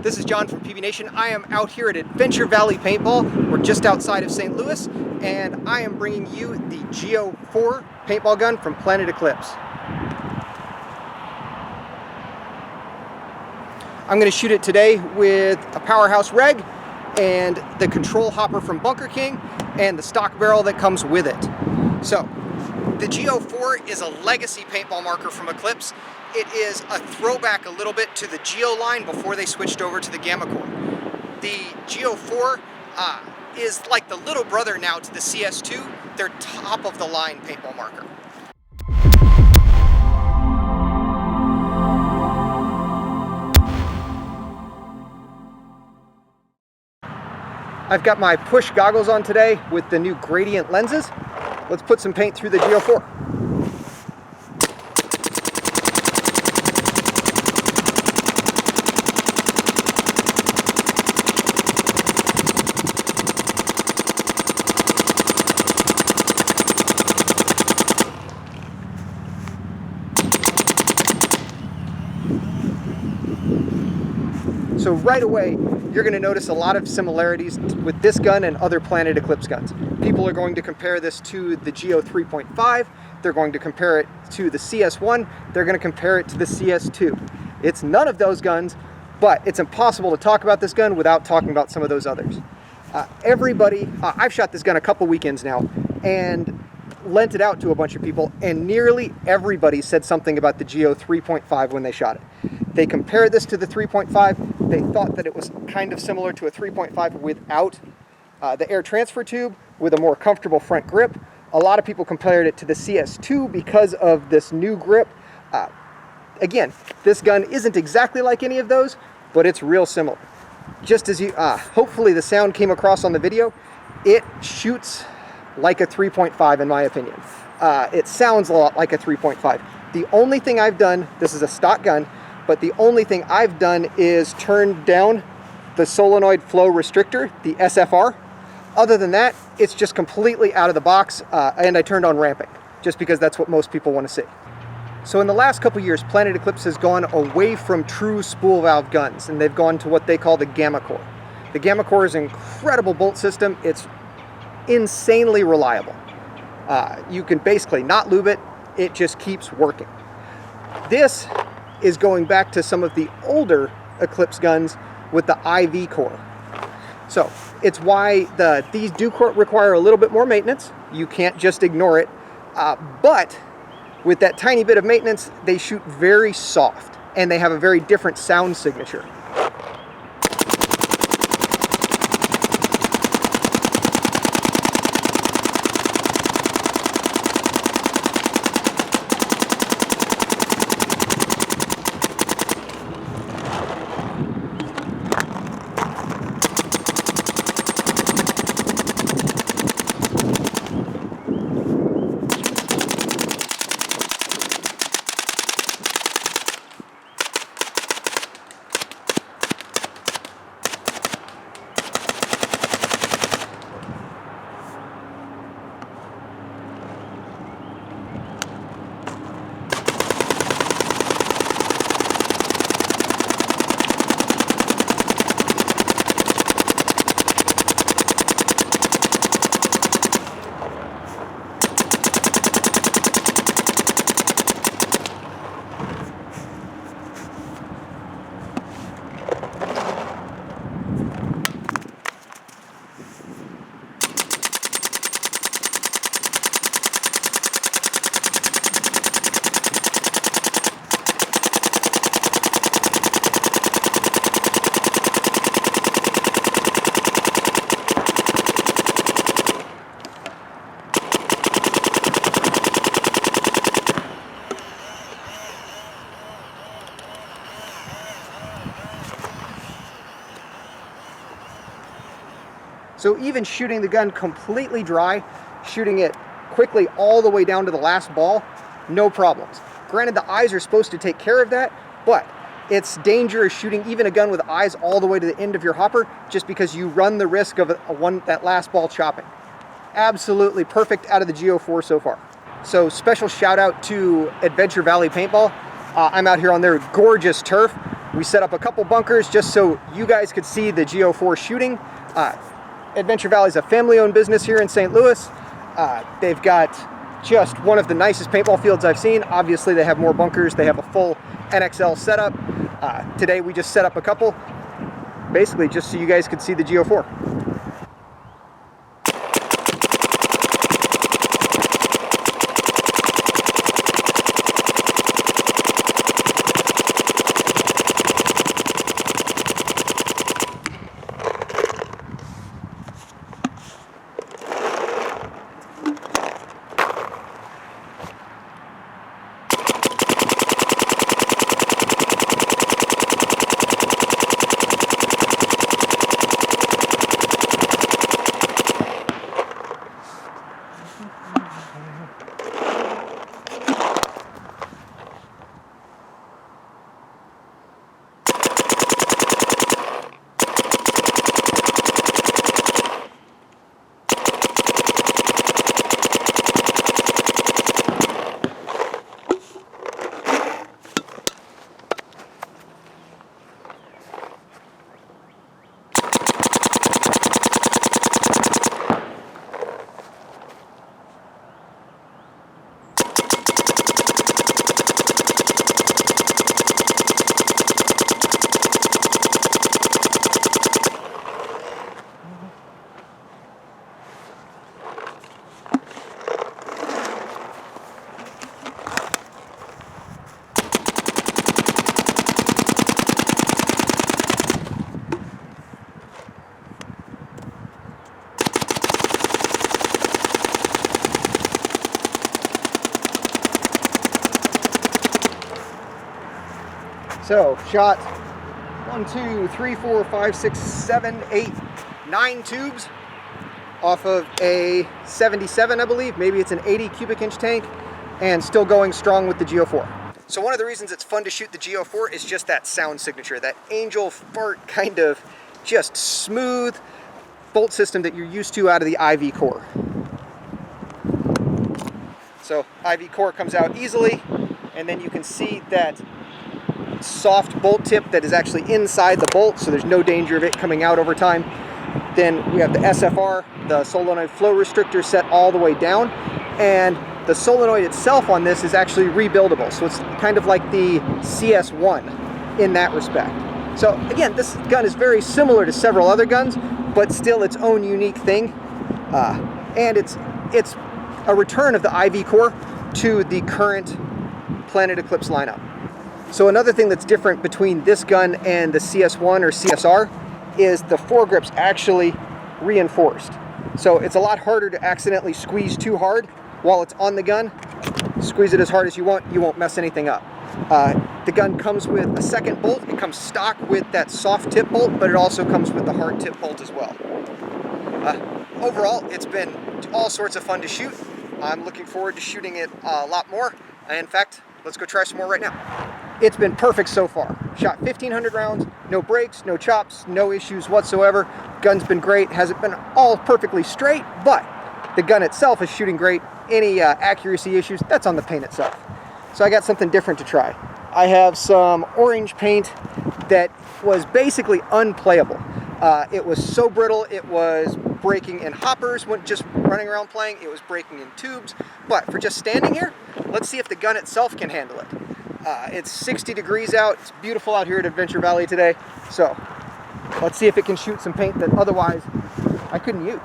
This is John from PB Nation. I am out here at Adventure Valley Paintball. We're just outside of St. Louis, and I am bringing you the Geo 4 paintball gun from Planet Eclipse. I'm going to shoot it today with a Powerhouse Reg and the control hopper from Bunker King and the stock barrel that comes with it. So, the Geo 4 is a legacy paintball marker from Eclipse. It is a throwback a little bit to the Geo line before they switched over to the Gamma Core. The Geo 4 is like the little brother now to the CS2. They're top of the line paintball marker. I've got my push goggles on today with the new gradient lenses. Let's put some paint through the Geo 4. So right away, you're going to notice a lot of similarities with this gun and other Planet Eclipse guns. People are going to compare this to the Geo 3.5. They're going to compare it to the CS1. They're going to compare it to the CS2. It's none of those guns, but it's impossible to talk about this gun without talking about some of those others. I've shot this gun a couple weekends now and lent it out to a bunch of people, and nearly everybody said something about the Geo 3.5 when they shot it. They compared this to the 3.5. They thought that it was kind of similar to a 3.5 without the air transfer tube, with a more comfortable front grip. A lot of people compared it to the CS2 because of this new grip. Again, this gun isn't exactly like any of those, but it's real similar. Just as you, hopefully the sound came across on the video, it shoots like a 3.5 in my opinion. It sounds a lot like a 3.5. The only thing I've done, this is a stock gun, but the only thing I've done is turn down the solenoid flow restrictor, the SFR. Other than that, it's just completely out of the box, and I turned on ramping, just because that's what most people want to see. So in the last couple years, Planet Eclipse has gone away from true spool valve guns, and they've gone to what they call the Gamma Core. The Gamma Core is an incredible bolt system. It's insanely reliable. You can basically not lube it, it just keeps working. This is going back to some of the older Eclipse guns with the IV core. So it's why these do require a little bit more maintenance. You can't just ignore it, but with that tiny bit of maintenance, they shoot very soft and they have a very different sound signature. So even shooting the gun completely dry, shooting it quickly all the way down to the last ball, no problems. Granted, the eyes are supposed to take care of that, but it's dangerous shooting even a gun with eyes all the way to the end of your hopper, just because you run the risk of that last ball chopping. Absolutely perfect out of the Geo 4 so far. So special shout out to Adventure Valley Paintball. I'm out here on their gorgeous turf. We set up a couple bunkers just so you guys could see the Geo4 shooting. Adventure Valley is a family-owned business here in St. Louis. They've got just one of the nicest paintball fields I've seen. Obviously, they have more bunkers. They have a full NXL setup. Today, we just set up a couple, basically just so you guys could see the Geo4. So, shot 1, 2, 3, 4, 5, 6, 7, 8, 9 tubes off of a 77, I believe. Maybe it's an 80 cubic inch tank, and still going strong with the Geo4. So one of the reasons it's fun to shoot the Geo4 is just that sound signature, that angel fart kind of just smooth bolt system that you're used to out of the IV core. So IV core comes out easily, and then you can see that soft bolt tip that is actually inside the bolt, so there's no danger of it coming out over time. Then we have the SFR, the solenoid flow restrictor, set all the way down, and the solenoid itself on this is actually rebuildable, so it's kind of like the CS1 in that respect. So again, this gun is very similar to several other guns, but still its own unique thing, and it's a return of the IV core to the current Planet Eclipse lineup. So another thing that's different between this gun and the CS1 or CSR is the foregrip's actually reinforced. So it's a lot harder to accidentally squeeze too hard while it's on the gun. Squeeze it as hard as you want, you won't mess anything up. The gun comes with a second bolt. It comes stock with that soft tip bolt, but it also comes with the hard tip bolt as well. Overall, it's been all sorts of fun to shoot. I'm looking forward to shooting it a lot more. In fact, let's go try some more right now. It's been perfect so far. Shot 1,500 rounds, no breaks, no chops, no issues whatsoever. Gun's been great. Hasn't been all perfectly straight, but the gun itself is shooting great. Any accuracy issues, that's on the paint itself. So I got something different to try. I have some orange paint that was basically unplayable. It was so brittle, it was breaking in hoppers when just running around playing. It was breaking in tubes. But for just standing here, let's see if the gun itself can handle it. It's 60 degrees out. It's beautiful out here at Adventure Valley today. So let's see if it can shoot some paint that otherwise I couldn't use.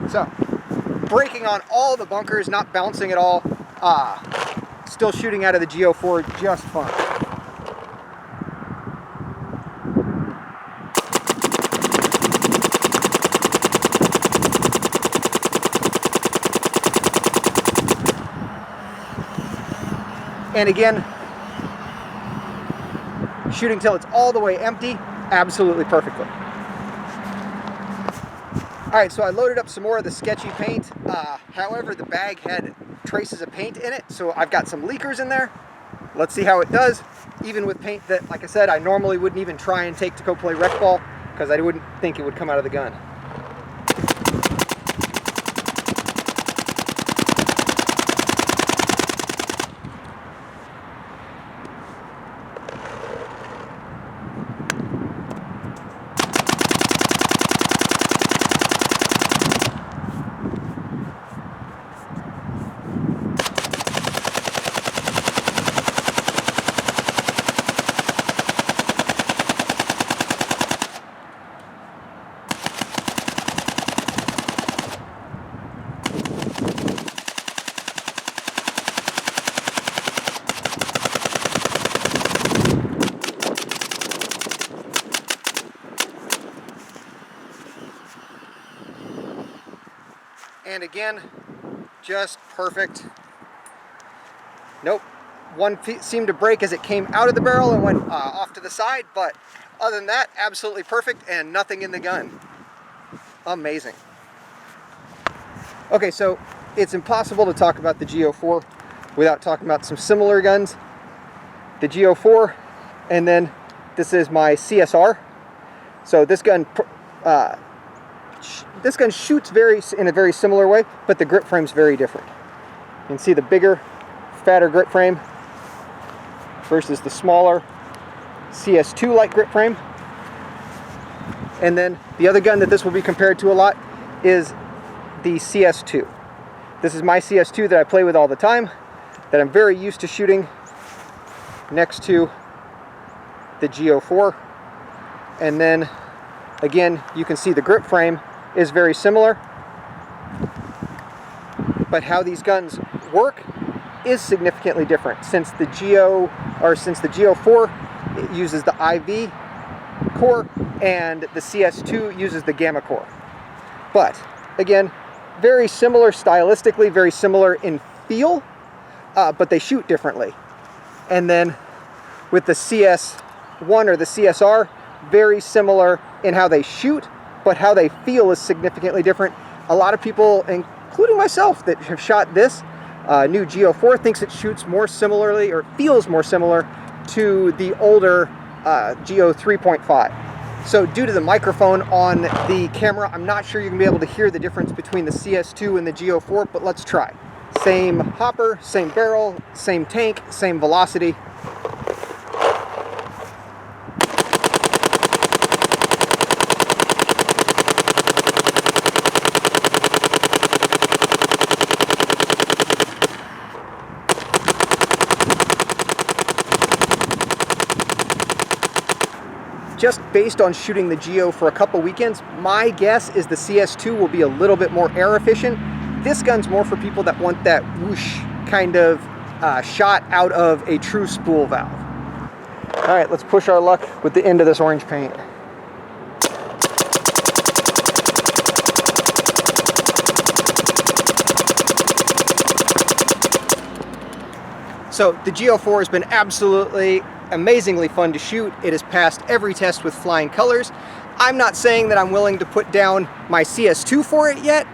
So, breaking on all the bunkers, not bouncing at all, still shooting out of the Geo4 just fine. And again, shooting till it's all the way empty, absolutely perfectly. Alright, so I loaded up some more of the sketchy paint. However, the bag had traces of paint in it, so I've got some leakers in there. Let's see how it does, even with paint that, like I said, I normally wouldn't even try and take to go play rec ball because I wouldn't think it would come out of the gun. And again, just perfect. Nope, one seemed to break as it came out of the barrel and went off to the side, but other than that, absolutely perfect and nothing in the gun. Amazing. Okay, so it's impossible to talk about the G04 without talking about some similar guns. The G04, and then this is my CSR. So this gun shoots in a very similar way, but the grip frame's very different. You can see the bigger, fatter grip frame versus the smaller CS2-like grip frame. And then the other gun that this will be compared to a lot is the CS2. This is my CS2 that I play with all the time, that I'm very used to shooting next to the G04. And then again, you can see the grip frame is very similar, but how these guns work is significantly different. Since the G04 it uses the IV core and the CS2 uses the gamma core. But again, very similar stylistically, very similar in feel, but they shoot differently. And then with the CS1 or the CSR, very similar in how they shoot, but how they feel is significantly different. A lot of people, including myself, that have shot this new G04 thinks it shoots more similarly or feels more similar to the older G03.5. So due to the microphone on the camera, I'm not sure you're gonna be able to hear the difference between the CS2 and the G04, but let's try. Same hopper, same barrel, same tank, same velocity. Just based on shooting the Geo for a couple weekends, my guess is the CS2 will be a little bit more air efficient. This gun's more for people that want that whoosh kind of shot out of a true spool valve. All right, let's push our luck with the end of this orange paint. So the G04 has been absolutely amazingly fun to shoot. It has passed every test with flying colors. I'm not saying that I'm willing to put down my CS2 for it yet.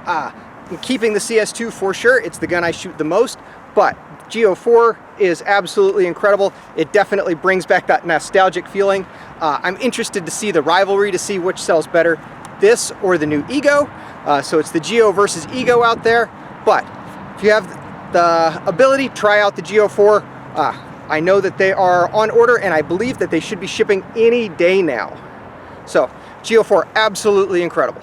I'm keeping the CS2 for sure. It's the gun I shoot the most, but G04 is absolutely incredible. It definitely brings back that nostalgic feeling. I'm interested to see the rivalry, to see which sells better, this or the new Ego. So it's the Geo versus Ego out there, but if you have the ability, try out the G04. I know that they are on order, and I believe that they should be shipping any day now. So G04, absolutely incredible.